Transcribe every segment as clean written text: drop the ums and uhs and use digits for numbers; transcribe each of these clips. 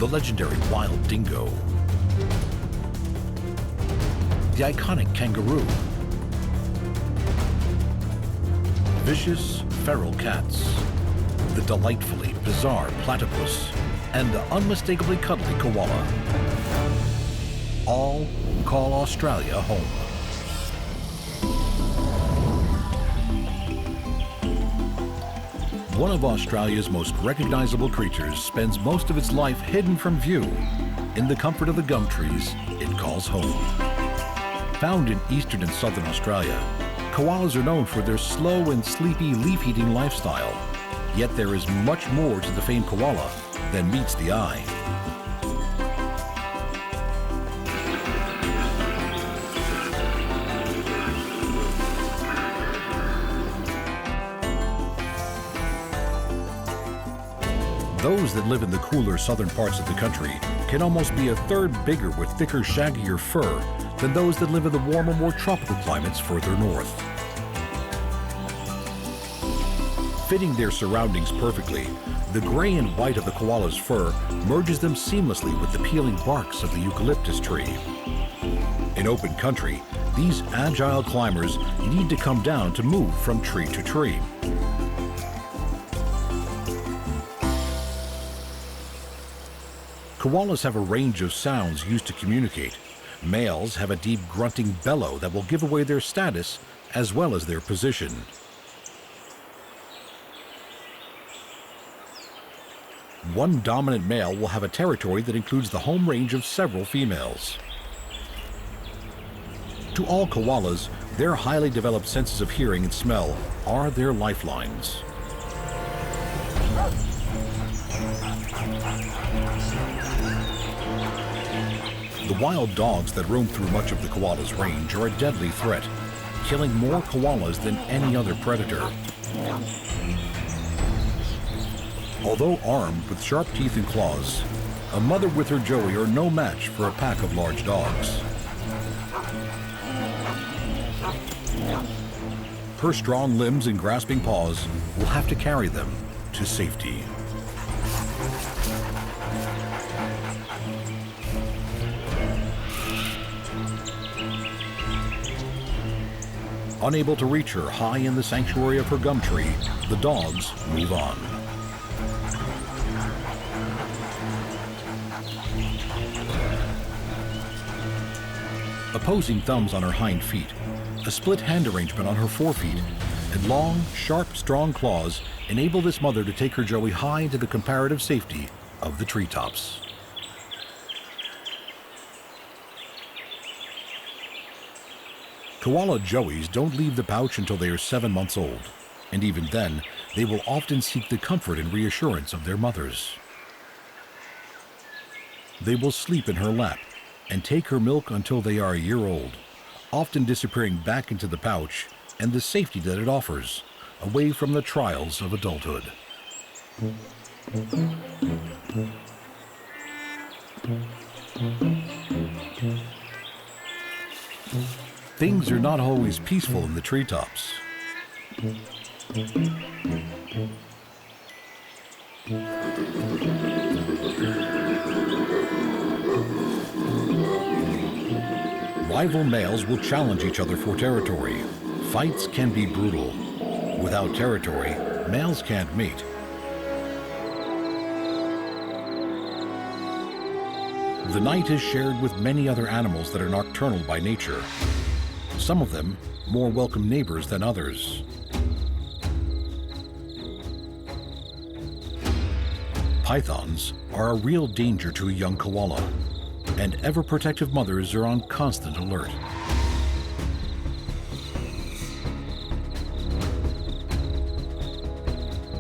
legendary wild dingo, the iconic kangaroo, vicious feral cats, the delightfully bizarre platypus, and the unmistakably cuddly koala. All call Australia home. One of Australia's most recognizable creatures spends most of its life hidden from view in the comfort of the gum trees it calls home. Found in eastern and southern Australia, koalas are known for their slow and sleepy leaf-eating lifestyle. Yet there is much more to the famed koala than meets the eye. Those that live in the cooler southern parts of the country can almost be a third bigger with thicker, shaggier fur than those that live in the warmer, more tropical climates further north. Fitting their surroundings perfectly, the gray and white of the koala's fur merges them seamlessly with the peeling barks of the eucalyptus tree. In open country, these agile climbers need to come down to move from tree to tree. Koalas have a range of sounds used to communicate. Males have a deep grunting bellow that will give away their status as well as their position. One dominant male will have a territory that includes the home range of several females. To all koalas, their highly developed senses of hearing and smell are their lifelines. The wild dogs that roam through much of the koala's range are a deadly threat, killing more koalas than any other predator. Although armed with sharp teeth and claws, a mother with her joey are no match for a pack of large dogs. Her strong limbs and grasping paws will have to carry them to safety. Unable to reach her high in the sanctuary of her gum tree, the dogs move on. Opposing thumbs on her hind feet, a split hand arrangement on her forefeet, and long, sharp, strong claws enable this mother to take her joey high into the comparative safety of the treetops. Koala joeys don't leave the pouch until they are 7 months old, and even then, they will often seek the comfort and reassurance of their mothers. They will sleep in her lap and take her milk until they are a year old, often disappearing back into the pouch and the safety that it offers, away from the trials of adulthood. Things are not always peaceful in the treetops. Rival males will challenge each other for territory. Fights can be brutal. Without territory, males can't mate. The night is shared with many other animals that are nocturnal by nature. Some of them more welcome neighbors than others. Pythons are a real danger to a young koala, and ever-protective mothers are on constant alert.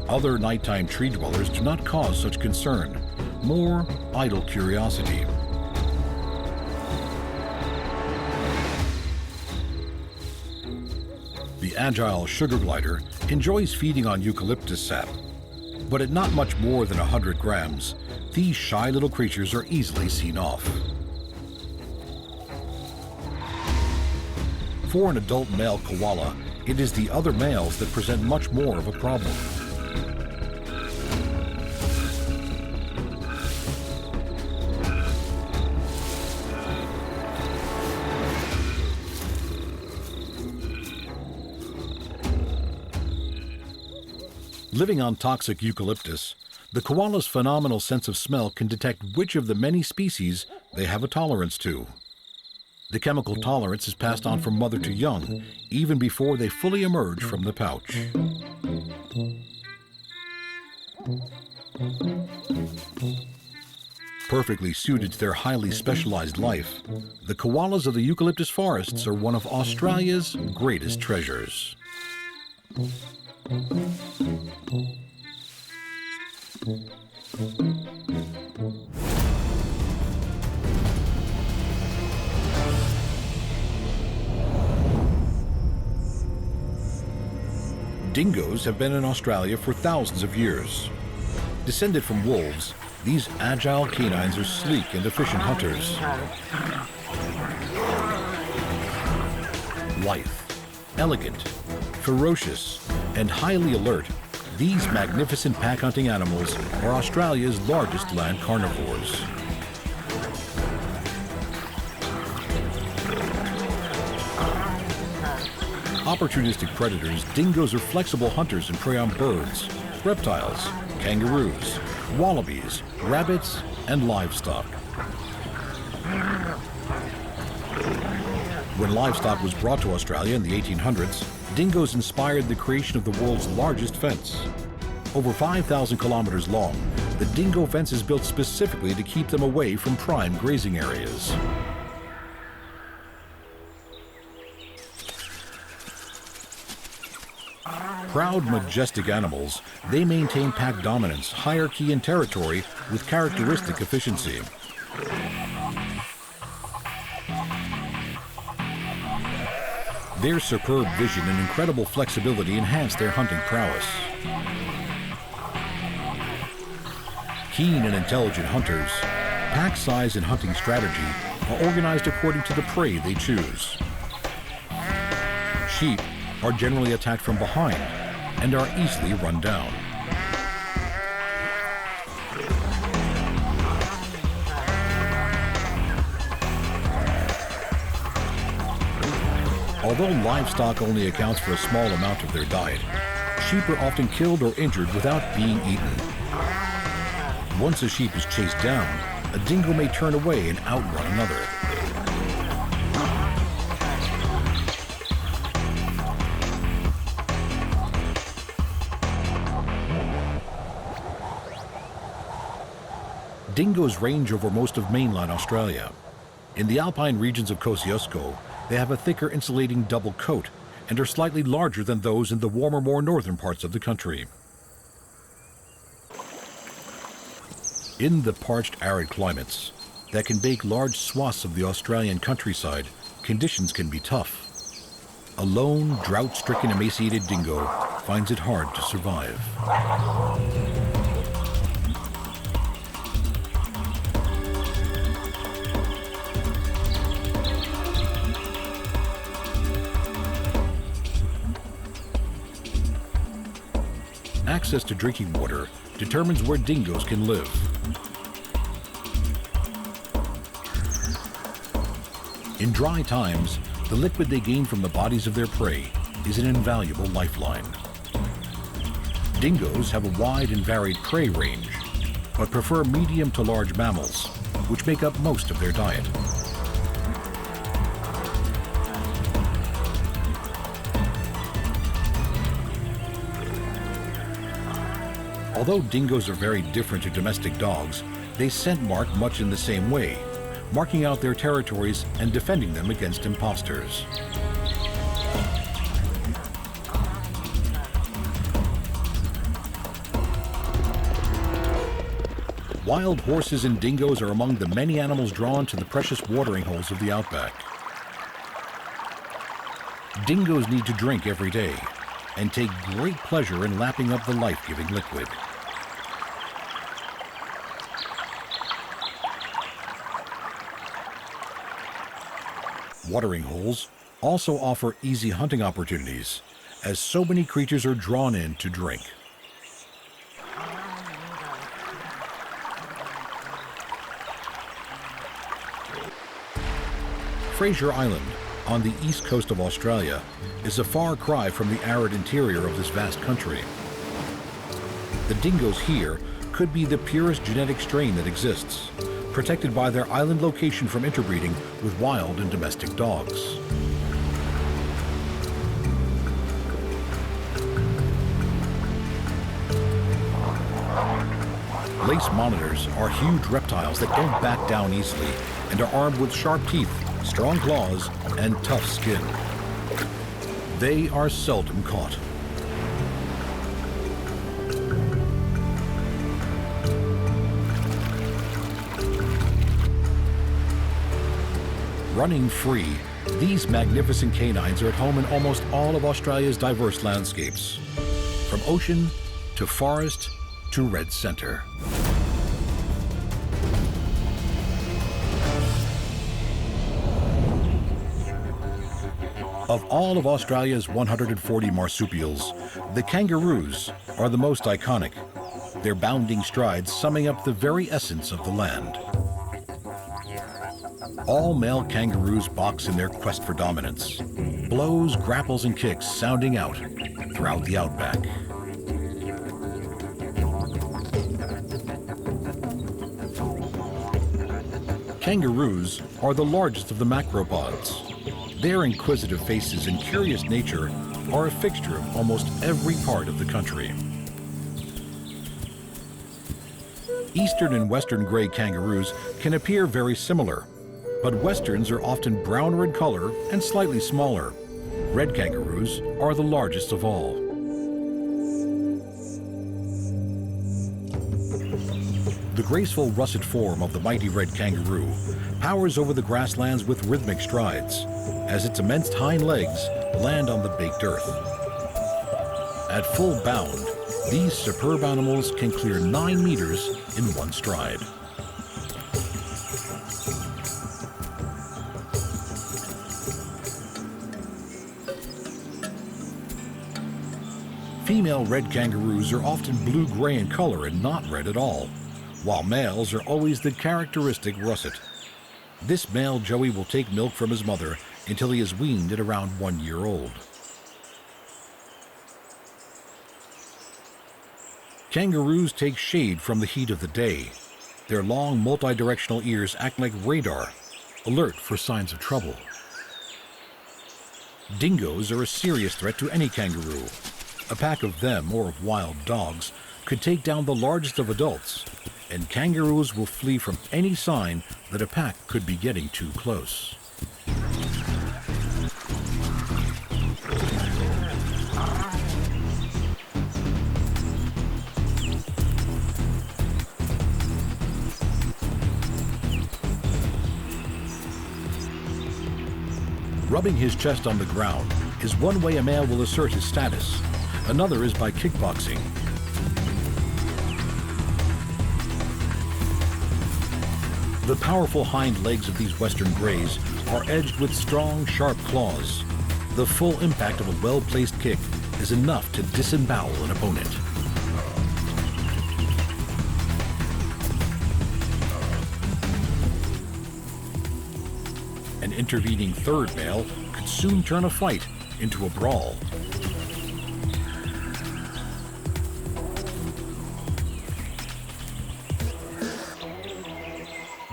Other nighttime tree dwellers do not cause such concern, more idle curiosity. The agile sugar glider enjoys feeding on eucalyptus sap, but at not much more than 100 grams, these shy little creatures are easily seen off. For an adult male koala, it is the other males that present much more of a problem. Living on toxic eucalyptus, the koala's phenomenal sense of smell can detect which of the many species they have a tolerance to. The chemical tolerance is passed on from mother to young, even before they fully emerge from the pouch. Perfectly suited to their highly specialized life, the koalas of the eucalyptus forests are one of Australia's greatest treasures. Dingoes have been in Australia for thousands of years. Descended from wolves, these agile canines are sleek and efficient hunters. Lithe, elegant, ferocious, and highly alert, these magnificent pack-hunting animals are Australia's largest land carnivores. Opportunistic predators, dingoes are flexible hunters and prey on birds, reptiles, kangaroos, wallabies, rabbits, and livestock. When livestock was brought to Australia in the 1800s, dingoes inspired the creation of the world's largest fence. Over 5,000 kilometers long, the dingo fence is built specifically to keep them away from prime grazing areas. Proud, majestic animals, they maintain pack dominance, hierarchy, and territory with characteristic efficiency. Their superb vision and incredible flexibility enhance their hunting prowess. Keen and intelligent hunters, pack size and hunting strategy are organized according to the prey they choose. Sheep are generally attacked from behind and are easily run down. Although livestock only accounts for a small amount of their diet, sheep are often killed or injured without being eaten. Once a sheep is chased down, a dingo may turn away and outrun another. Dingoes range over most of mainland Australia. In the alpine regions of Kosciuszko, they have a thicker insulating double coat and are slightly larger than those in the warmer, more northern parts of the country. In the parched, arid climates that can bake large swaths of the Australian countryside, conditions can be tough. A lone, drought-stricken, emaciated dingo finds it hard to survive. Access to drinking water determines where dingoes can live. In dry times, the liquid they gain from the bodies of their prey is an invaluable lifeline. Dingoes have a wide and varied prey range, but prefer medium to large mammals, which make up most of their diet. Although dingoes are very different to domestic dogs, they scent mark much in the same way, marking out their territories and defending them against imposters. Wild horses and dingoes are among the many animals drawn to the precious watering holes of the outback. Dingoes need to drink every day and take great pleasure in lapping up the life-giving liquid. Watering holes also offer easy hunting opportunities, as so many creatures are drawn in to drink. Fraser Island, on the east coast of Australia, is a far cry from the arid interior of this vast country. The dingoes here could be the purest genetic strain that exists, protected by their island location from interbreeding with wild and domestic dogs. Lace monitors are huge reptiles that don't back down easily and are armed with sharp teeth, strong claws, and tough skin. They are seldom caught. Running free, these magnificent canines are at home in almost all of Australia's diverse landscapes, from ocean to forest to red center. Of all of Australia's 140 marsupials, the kangaroos are the most iconic, their bounding strides summing up the very essence of the land. All male kangaroos box in their quest for dominance, blows, grapples, and kicks sounding out throughout the outback. Kangaroos are the largest of the macropods. Their inquisitive faces and curious nature are a fixture of almost every part of the country. Eastern and western gray kangaroos can appear very similar, but westerns are often browner in color and slightly smaller. Red kangaroos are the largest of all. The graceful russet form of the mighty red kangaroo powers over the grasslands with rhythmic strides, as its immense hind legs land on the baked earth. At full bound, these superb animals can clear 9 meters in one stride. Female red kangaroos are often blue-gray in color and not red at all, while males are always the characteristic russet. This male joey will take milk from his mother until he is weaned at around 1 year old. Kangaroos take shade from the heat of the day. Their long, multi-directional ears act like radar, alert for signs of trouble. Dingoes are a serious threat to any kangaroo. A pack of them, or of wild dogs, could take down the largest of adults, and kangaroos will flee from any sign that a pack could be getting too close. Rubbing his chest on the ground is one way a male will assert his status. Another is by kickboxing. The powerful hind legs of these western greys are edged with strong, sharp claws. The full impact of a well-placed kick is enough to disembowel an opponent. An intervening third male could soon turn a fight into a brawl.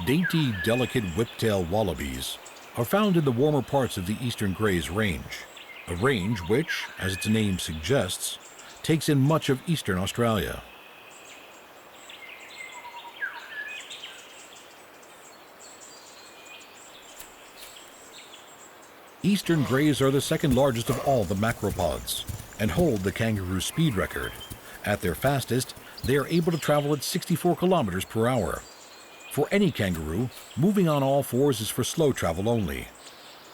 Dainty, delicate whiptail wallabies are found in the warmer parts of the eastern greys range, a range which, as its name suggests, takes in much of eastern Australia. Eastern greys are the second largest of all the macropods and hold the kangaroo speed record. At their fastest, they are able to travel at 64 kilometers per hour. For any kangaroo, moving on all fours is for slow travel only.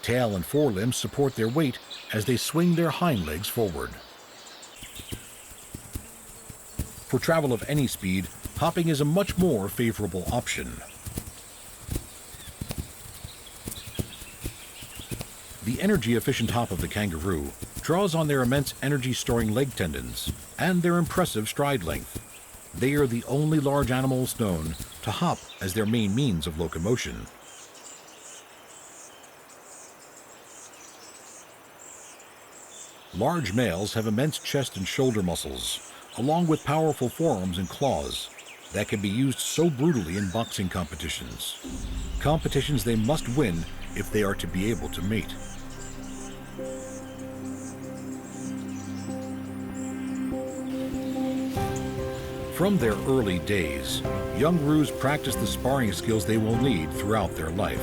Tail and forelimbs support their weight as they swing their hind legs forward. For travel of any speed, hopping is a much more favorable option. The energy-efficient hop of the kangaroo draws on their immense energy-storing leg tendons and their impressive stride length. They are the only large animals known to hop as their main means of locomotion. Large males have immense chest and shoulder muscles, along with powerful forearms and claws that can be used so brutally in boxing competitions. Competitions they must win if they are to be able to mate. From their early days, young roos practice the sparring skills they will need throughout their life.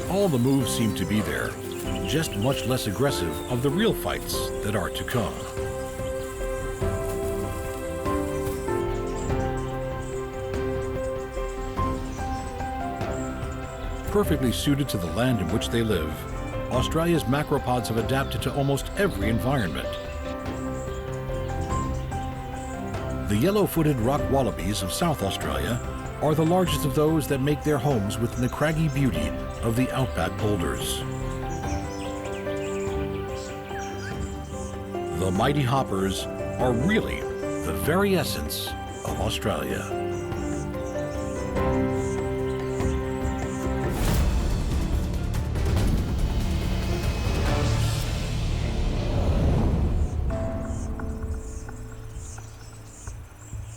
All the moves seem to be there, just much less aggressive of the real fights that are to come. Perfectly suited to the land in which they live, Australia's macropods have adapted to almost every environment. The yellow-footed rock wallabies of South Australia are the largest of those that make their homes within the craggy beauty of the outback boulders. The mighty hoppers are really the very essence of Australia.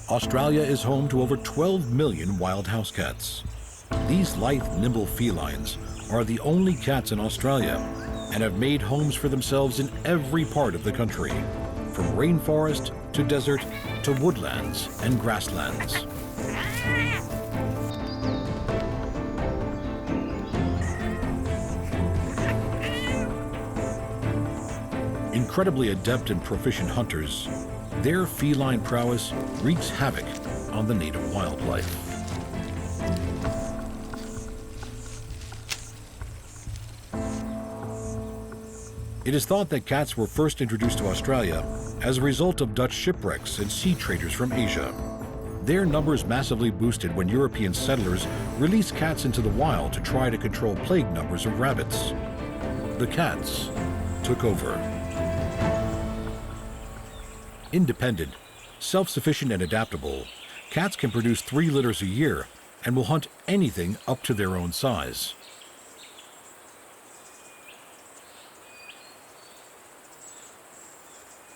Australia is home to over 12 million wild house cats. These lithe, nimble felines are the only cats in Australia and have made homes for themselves in every part of the country, from rainforest to desert to woodlands and grasslands. Incredibly adept and proficient hunters, their feline prowess wreaks havoc on the native wildlife. It is thought that cats were first introduced to Australia as a result of Dutch shipwrecks and sea traders from Asia. Their numbers massively boosted when European settlers released cats into the wild to try to control plague numbers of rabbits. The cats took over. Independent, self-sufficient, and adaptable, cats can produce 3 litters a year and will hunt anything up to their own size.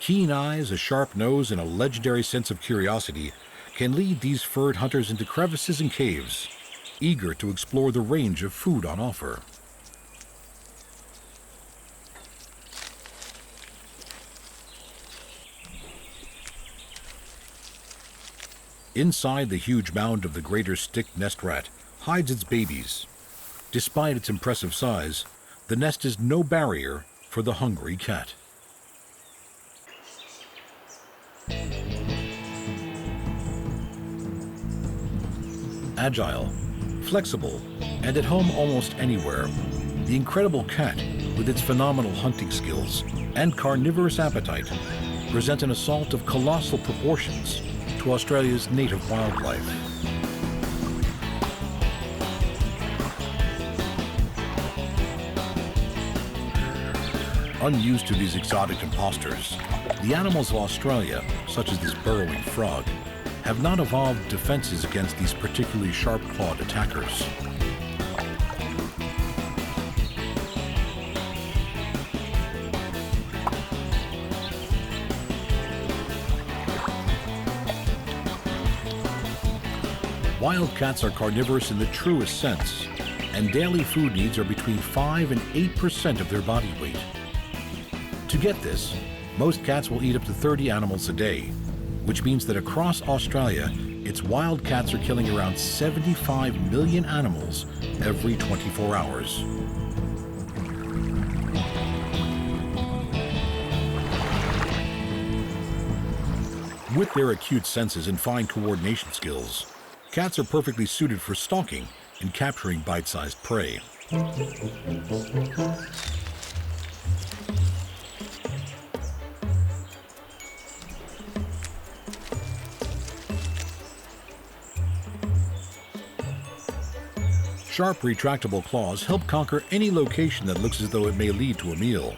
Keen eyes, a sharp nose, and a legendary sense of curiosity can lead these furred hunters into crevices and caves, eager to explore the range of food on offer. Inside the huge mound of the greater stick nest rat hides its babies. Despite its impressive size, the nest is no barrier for the hungry cat. Agile, flexible, and at home almost anywhere, the incredible cat, with its phenomenal hunting skills and carnivorous appetite, present an assault of colossal proportions to Australia's native wildlife. Unused to these exotic imposters, the animals of Australia, such as this burrowing frog, have not evolved defenses against these particularly sharp-clawed attackers. Wildcats are carnivorous in the truest sense, and daily food needs are between 5 and 8% of their body weight. To get this, most cats will eat up to 30 animals a day, which means that across Australia, its wildcats are killing around 75 million animals every 24 hours. With their acute senses and fine coordination skills, cats are perfectly suited for stalking and capturing bite-sized prey. Sharp, retractable claws help conquer any location that looks as though it may lead to a meal.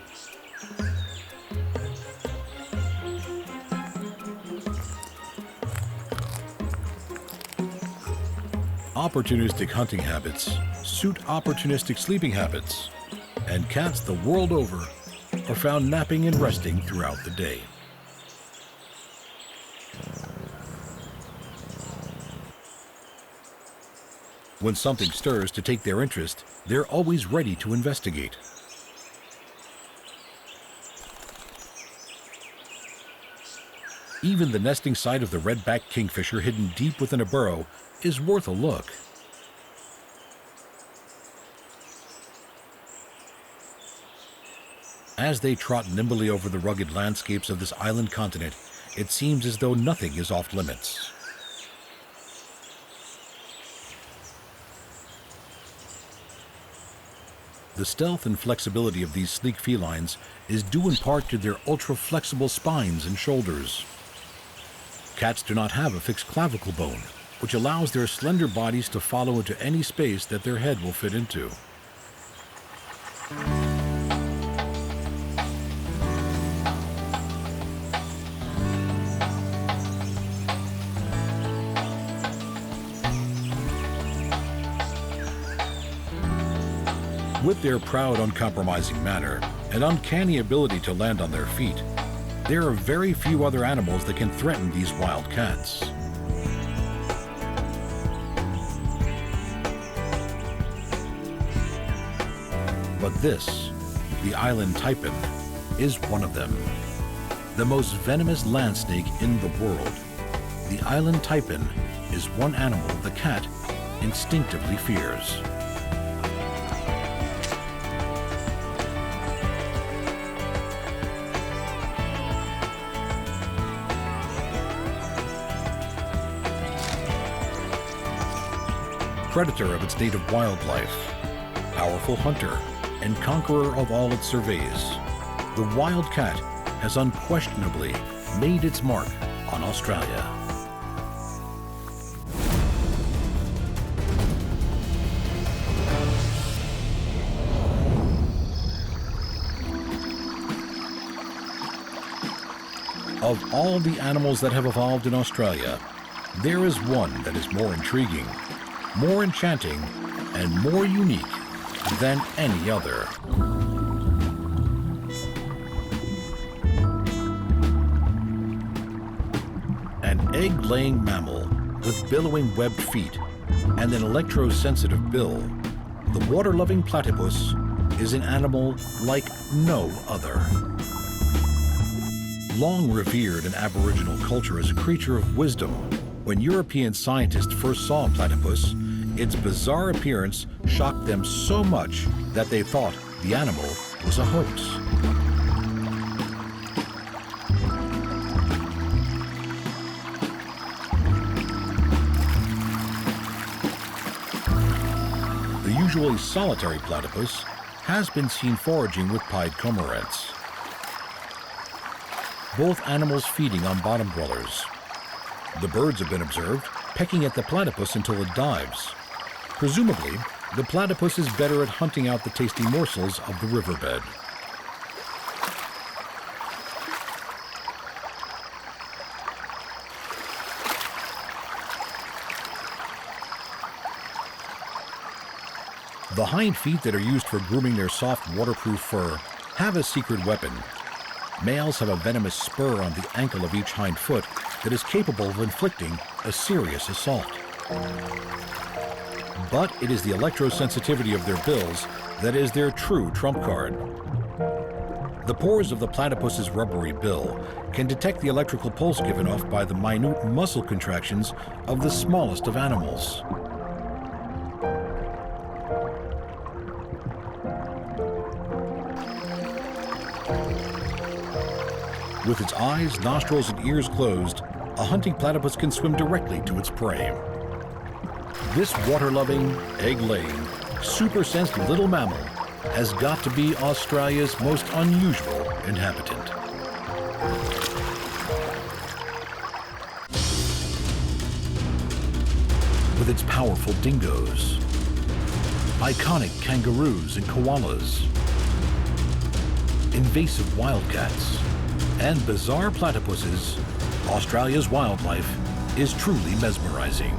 Opportunistic hunting habits suit opportunistic sleeping habits, and cats the world over are found napping and resting throughout the day. When something stirs to take their interest, they're always ready to investigate. Even the nesting site of the red-backed kingfisher hidden deep within a burrow is worth a look. As they trot nimbly over the rugged landscapes of this island continent, it seems as though nothing is off limits. The stealth and flexibility of these sleek felines is due in part to their ultra-flexible spines and shoulders. Cats do not have a fixed clavicle bone, which allows their slender bodies to follow into any space that their head will fit into. With their proud, uncompromising manner and uncanny ability to land on their feet, there are very few other animals that can threaten these wild cats. But this, the island taipan, is one of them. The most venomous land snake in the world. The island taipan is one animal the cat instinctively fears. Predator of its native wildlife, powerful hunter, and conqueror of all it surveys, the wild cat has unquestionably made its mark on Australia. Of all the animals that have evolved in Australia, there is one that is more intriguing, more enchanting, and more unique than any other. An egg-laying mammal with billowing webbed feet and an electrosensitive bill, the water-loving platypus is an animal like no other. Long revered in Aboriginal culture as a creature of wisdom, when European scientists first saw a platypus, its bizarre appearance shocked them so much that they thought the animal was a hoax. The usually solitary platypus has been seen foraging with pied cormorants, both animals feeding on bottom dwellers. The birds have been observed pecking at the platypus until it dives. Presumably, the platypus is better at hunting out the tasty morsels of the riverbed. The hind feet that are used for grooming their soft, waterproof fur have a secret weapon. Males have a venomous spur on the ankle of each hind foot that is capable of inflicting a serious assault. But it is the electrosensitivity of their bills that is their true trump card. The pores of the platypus's rubbery bill can detect the electrical pulse given off by the minute muscle contractions of the smallest of animals. With its eyes, nostrils, and ears closed, a hunting platypus can swim directly to its prey. This water-loving, egg-laying, super-sensed little mammal has got to be Australia's most unusual inhabitant. With its powerful dingoes, iconic kangaroos and koalas, invasive wildcats, and bizarre platypuses, Australia's wildlife is truly mesmerizing.